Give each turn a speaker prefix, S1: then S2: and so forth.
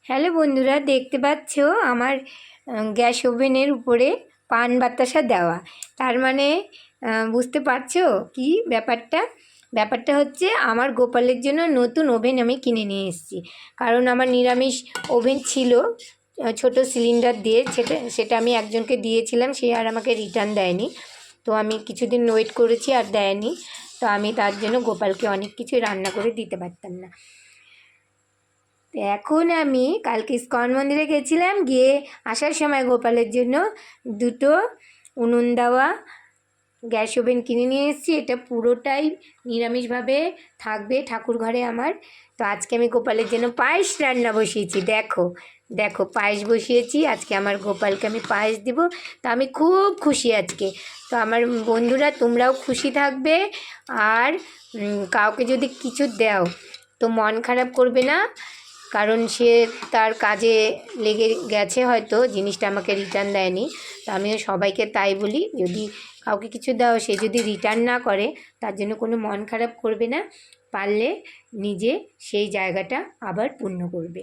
S1: Hello বন্ধুরা, দেখতে পাচ্ছ আমার গ্যাস ওভেনের উপরে পান বাতাসা দেওয়া। তার মানে বুঝতে পারছো কি ব্যাপারটা? ব্যাপারটা হচ্ছে আমার গোপালের জন্য নতুন ওভেন আমি কিনে নিয়ে এসেছি। কারণ আমার নিরামিষ ওভেন ছিল ছোট সিলিন্ডার দিয়ে, সেটা আমি একজনকে দিয়েছিলাম, সে আর আমাকে রিটার্ন দেয়নি। তো আমি কিছুদিন ওয়েট করেছি আর দেয়নি। তো আমি তার জন্য গোপালকে অনেক কিছু রান্না করে দিতে পারতাম না। তো এখন আমি কালকে ইস্কন মন্দিরে গেছিলাম, গিয়ে আসার সময় গোপালের জন্য দুটো উনুন দেওয়া গ্যাস ওভেন কিনে নিয়ে এসেছি। এটা পুরোটাই নিরামিষভাবে থাকবে ঠাকুর ঘরে আমার। তো আজকে আমি গোপালের জন্য পায়েস রান্না বসিয়েছি। দেখো দেখো, পায়েস বসিয়েছি আজকে, আমার গোপালকে আমি পায়েস দিব। তো আমি খুব খুশি আজকে। তো আমার বন্ধুরা, তোমরাও খুশি থাকবে। আর কাউকে যদি কিছু দাও তো মন খারাপ করবে না, কারণ সে তার কাজে লেগে গেছে, হয়তো জিনিসটা আমাকে রিটার্ন দেয়নি। তো আমিও সবাইকে তাই বলি, যদি কাউকে কিছু দাও, সে যদি রিটার্ন না করে তার জন্য কোনো মন খারাপ করবে না, পারলে নিজে সেই জায়গাটা আবার পূর্ণ করবে।